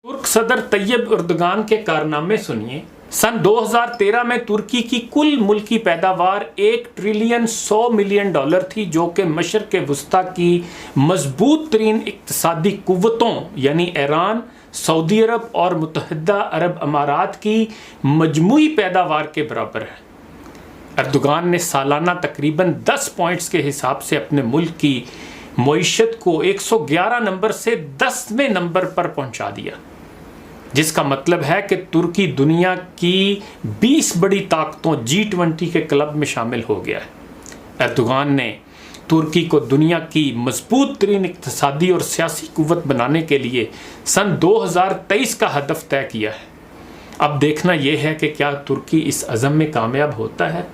तुर्क सदर Tayyip Erdogan के कारनामे सुनिए। सन 2013 में तुर्की की कुल मुल्की पैदावार 1 ट्रिलियन 100 मिलियन डॉलर थी, जो कि मशरक़ वस्ता की मजबूत तरीन इक़्तिसादी कुव्वतों यानी ईरान, सऊदी अरब और मुत्तहिदा अरब अमारात की मजमूई पैदावार के बराबर है। एर्दोगान ने सालाना तकरीबन 10 पॉइंट्स के हिसाब से अपने मुल्क की मईशत को 111 नंबर से 10वें नंबर पर पहुंचा दिया, जिसका मतलब है कि तुर्की दुनिया की 20 बड़ी ताकतों G20 के क्लब में शामिल हो गया है। एर्दोगान ने तुर्की को दुनिया की मजबूत तरीन इक़्तिसादी और सियासी कुव्वत बनाने के लिए सन 2023 का हदफ तय किया है। अब देखना यह है कि क्या तुर्की इस अज़म में कामयाब होता है।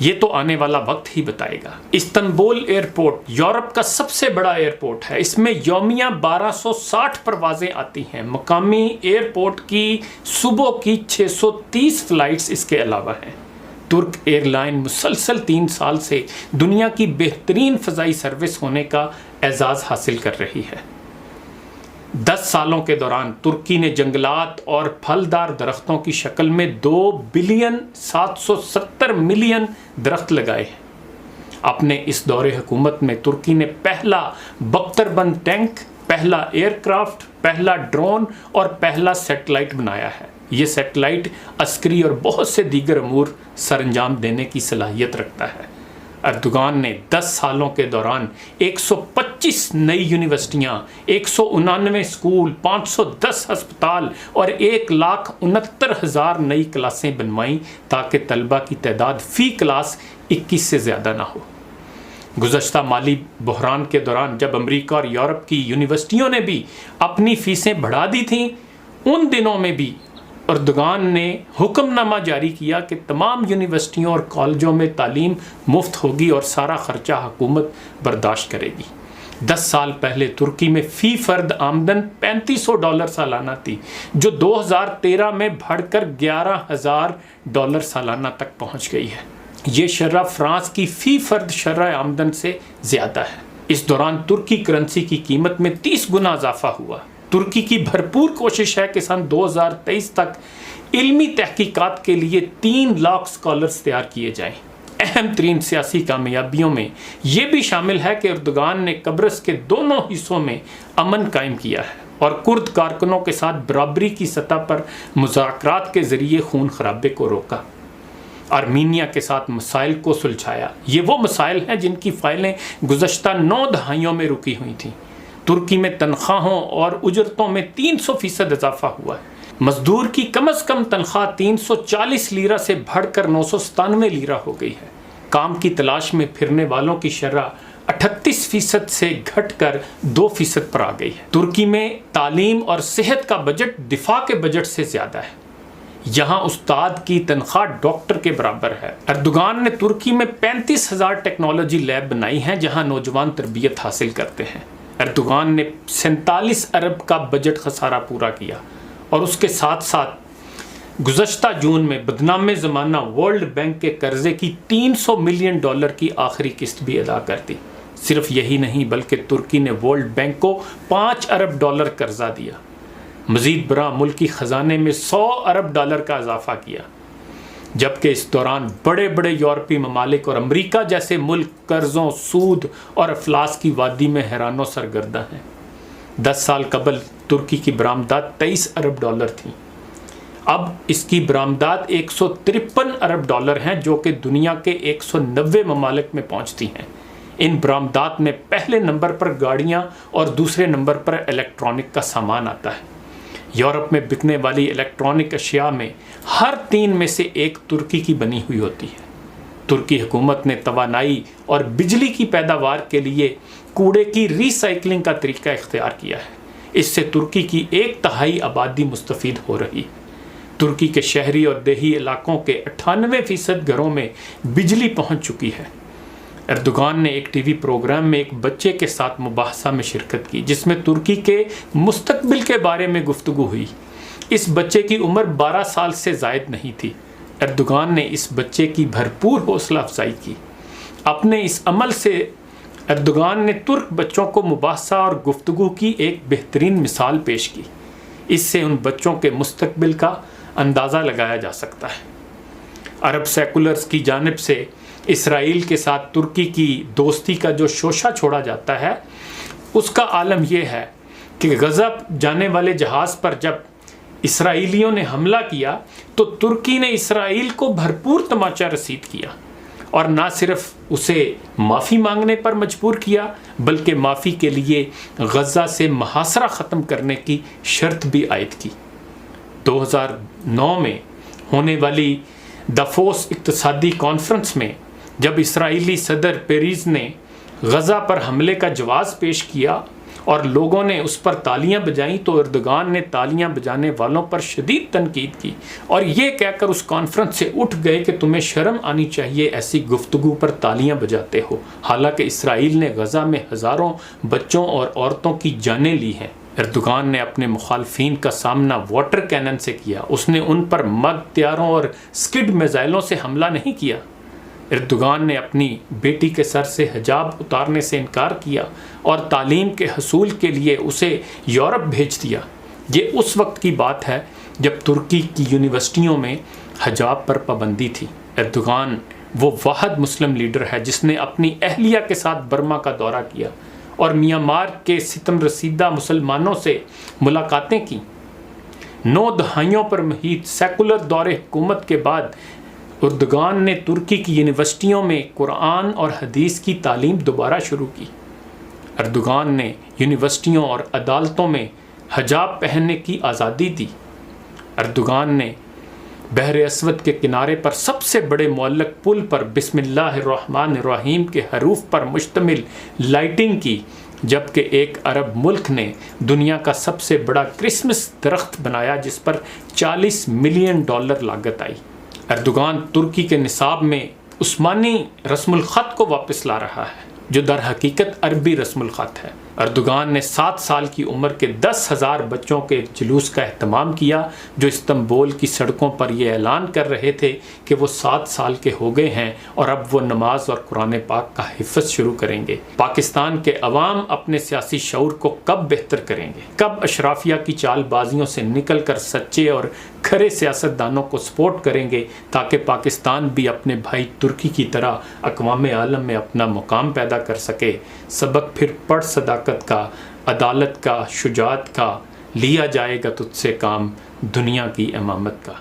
ये तो आने वाला वक्त ही बताएगा। इस्तांबुल एयरपोर्ट यूरोप का सबसे बड़ा एयरपोर्ट है। इसमें यौमिया 1260 परवाज़ें आती हैं। मकामी एयरपोर्ट की सुबह की 630 फ़्लाइट्स इसके अलावा हैं। तुर्क एयरलाइन मुसलसल 3 साल से दुनिया की बेहतरीन फ़ज़ाई सर्विस होने का एजाज़ हासिल कर रही है। 10 सालों के दौरान तुर्की ने जंगलात और फलदार दरख्तों की शक्ल में 2 बिलियन 770 मिलियन दरख्त लगाए हैं। अपने इस दौरे हुकूमत में तुर्की ने पहला बख्तरबंद टैंक, पहला एयरक्राफ्ट, पहला ड्रोन और पहला सैटेलाइट बनाया है। ये सैटेलाइट अस्करी और बहुत से दीगर अमूर सरंजाम देने की सलाहियत रखता है। एर्दोगान ने 10 सालों के दौरान 125 नई यूनिवर्सिटियाँ, 199 स्कूल, 510 अस्पताल और 1,69,000 नई क्लासें बनवाईं, ताकि तलबा की तादाद फ़ी क्लास 21 से ज़्यादा ना हो। गुज़श्ता माली बहरान के दौरान जब अमेरिका और यूरोप की यूनिवर्सिटियों ने भी अपनी फ़ीसें बढ़ा दी थीं, उन दिनों में भी एर्दोगान ने हुक्मनामा जारी किया कि तमाम यूनिवर्सिटियों और कॉलेजों में तालीम मुफ्त होगी और सारा ख़र्चा हुकूमत बर्दाश्त करेगी। 10 साल पहले तुर्की में फ़ी फ़र्द आमदन $3500 सालाना थी, जो 2013 में बढ़कर $11,000 सालाना तक पहुंच गई है। ये शरह फ्रांस की फ़ी फ़र्द शरह आमदन से ज़्यादा है। इस दौरान तुर्की करेंसी की कीमत में 30 गुना इजाफा हुआ। तुर्की की भरपूर कोशिश है कि सन 2023 तक इल्मी तहकीकात के लिए 3 लाख स्कॉलर्स तैयार किए जाएं। अहम तरीन सियासी कामयाबियों में ये भी शामिल है कि एर्दोगान ने कब्रस के दोनों हिस्सों में अमन कायम किया है और कुर्द कारकुनों के साथ बराबरी की सतह पर मुज़ाकरात के ज़रिए खून खराबे को रोका। आर्मीनिया के साथ मसाइल को सुलझाया। ये वो मसाइल हैं जिनकी फ़ाइलें गुज़श्ता 9 दहाइयों में रुकी हुई थीं। तुर्की में तनख्वाहों और उजरतों में 300% इजाफा हुआ है। मजदूर की कम अज़ कम तनख्वाह 340 लीरा से बढ़कर 997 लीरा हो गई है। काम की तलाश में फिरने वालों की शरह 38% से घटकर 2% पर आ गई है। तुर्की में तालीम और सेहत का बजट दिफा के बजट से ज़्यादा है। यहाँ उस्ताद की तनख्वाह डॉक्टर के बराबर है। एर्दोगान ने तुर्की में 35,000 टेक्नोलॉजी लैब बनाई हैं, जहाँ नौजवान तरबियत हासिल करते हैं। एर्दोगान ने 47 अरब का बजट खसारा पूरा किया और उसके साथ साथ गुज़श्ता जून में बदनाम ज़माना वर्ल्ड बैंक के कर्जे की $300 मिलियन की आखिरी किस्त भी अदा कर दी। सिर्फ यही नहीं, बल्कि तुर्की ने वर्ल्ड बैंक को $5 अरब कर्जा दिया। मज़ीद बरा मुल्क की ख़जाने में $100 अरब का इजाफा किया, जबकि इस दौरान बड़े बड़े यूरोपीय ममालिक और अमेरिका जैसे मुल्क कर्ज़ों, सूद और अफलास की वादी में हैरानो सरगर्दा हैं। 10 साल कबल तुर्की की बरामदात $23 अरब थी। अब इसकी बरामदात $153 अरब हैं, जो कि दुनिया के 190 ममालिक में पहुंचती हैं। इन बरामदात में पहले नंबर पर गाड़ियां और दूसरे नंबर पर इलेक्ट्रॉनिक का सामान आता है। यूरोप में बिकने वाली इलेक्ट्रॉनिक अशिया में हर 3 में से 1 तुर्की की बनी हुई होती है। तुर्की हुकूमत ने तवानाई और बिजली की पैदावार के लिए कूड़े की रीसाइक्लिंग का तरीका इख्तियार किया है। इससे तुर्की की 1/3 आबादी मुस्तफ़ीद हो रही है। तुर्की के शहरी और देही इलाकों के 98% घरों में बिजली पहुँच चुकी है। एर्दोगान ने एक टीवी प्रोग्राम में एक बच्चे के साथ मुबाहसा में शिरकत की, जिसमें तुर्की के मुस्तकबिल के बारे में गुफ्तगू हुई। इस बच्चे की उम्र 12 साल से ज़ायद नहीं थी। एर्दोगान ने इस बच्चे की भरपूर हौसला अफजाई की। अपने इस अमल से एर्दोगान ने तुर्क बच्चों को मुबाहसा और गुफ्तगू की एक बेहतरीन मिसाल पेश की। اس سے ان بچوں کے مستقبل کا اندازہ لگایا جا سکتا ہے۔ عرب سیکولرز کی جانب سے اسرائیل کے ساتھ ترکی کی دوستی کا جو شوشہ چھوڑا جاتا ہے، اس کا عالم یہ ہے کہ غزہ جانے والے جہاز پر جب اسرائیلیوں نے حملہ کیا تو ترکی نے اسرائیل کو بھرپور تماچا رسید کیا، اور نہ صرف اسے معافی مانگنے پر مجبور کیا بلکہ معافی کے لیے غزہ سے محاصرہ ختم کرنے کی شرط بھی عائد کی۔ 2009 میں ہونے والی دافوس اقتصادی کانفرنس میں جب اسرائیلی صدر پیریز نے غزہ پر حملے کا جواز پیش کیا اور لوگوں نے اس پر تالیاں بجائیں تو اردوغان نے تالیاں بجانے والوں پر شدید تنقید کی اور یہ کہہ کر اس کانفرنس سے اٹھ گئے کہ تمہیں شرم آنی چاہیے، ایسی گفتگو پر تالیاں بجاتے ہو، حالانکہ اسرائیل نے غزہ میں ہزاروں بچوں اور عورتوں کی جانیں لی ہیں۔ اردوغان نے اپنے مخالفین کا سامنا واٹر کینن سے کیا، اس نے ان پر مگ طیاروں اور سکڈ میزائلوں سے حملہ نہیں کیا۔ اردوغان نے اپنی بیٹی کے سر سے حجاب اتارنے سے انکار کیا اور تعلیم کے حصول کے لیے اسے یورپ بھیج دیا۔ یہ اس وقت کی بات ہے جب ترکی کی یونیورسٹیوں میں حجاب پر پابندی تھی۔ اردوغان وہ واحد مسلم لیڈر ہے جس نے اپنی اہلیہ کے ساتھ برما کا دورہ کیا اور میانمار کے ستم رسیدہ مسلمانوں سے ملاقاتیں کی۔ 9 دہائیوں پر محیط سیکولر دور حکومت کے بعد اردوغان نے ترکی کی یونیورسٹیوں میں قرآن اور حدیث کی تعلیم دوبارہ شروع کی۔ اردوغان نے یونیورسٹیوں اور عدالتوں میں حجاب پہننے کی آزادی دی۔ اردوغان نے بحر اسود کے کنارے پر سب سے بڑے معلق پل پر بسم اللہ الرحمن الرحیم کے حروف پر مشتمل لائٹنگ کی، جبکہ ایک عرب ملک نے دنیا کا سب سے بڑا کرسمس درخت بنایا جس پر $40 ملین لاگت آئی۔ اردوغان ترکی کے نصاب میں عثمانی رسم الخط کو واپس لا رہا ہے جو در حقیقت عربی رسم الخط ہے۔ اردوغان نے 7 سال کی عمر کے 10,000 بچوں کے جلوس کا اہتمام کیا جو استنبول کی سڑکوں پر یہ اعلان کر رہے تھے کہ وہ 7 سال کے ہو گئے ہیں اور اب وہ نماز اور قرآن پاک کا حفظ شروع کریں گے۔ پاکستان کے عوام اپنے سیاسی شعور کو کب بہتر کریں گے؟ کب اشرافیہ کی چال بازیوں سے نکل کر سچے اور کھرے سیاستدانوں کو سپورٹ کریں گے تاکہ پاکستان بھی اپنے بھائی ترکی کی طرح اقوام عالم میں اپنا مقام پیدا کر سکے؟ سبق پھر پڑھ صداقت کا، عدالت کا، شجاعت کا، لیا جائے گا تجھ سے کام دنیا کی امامت کا۔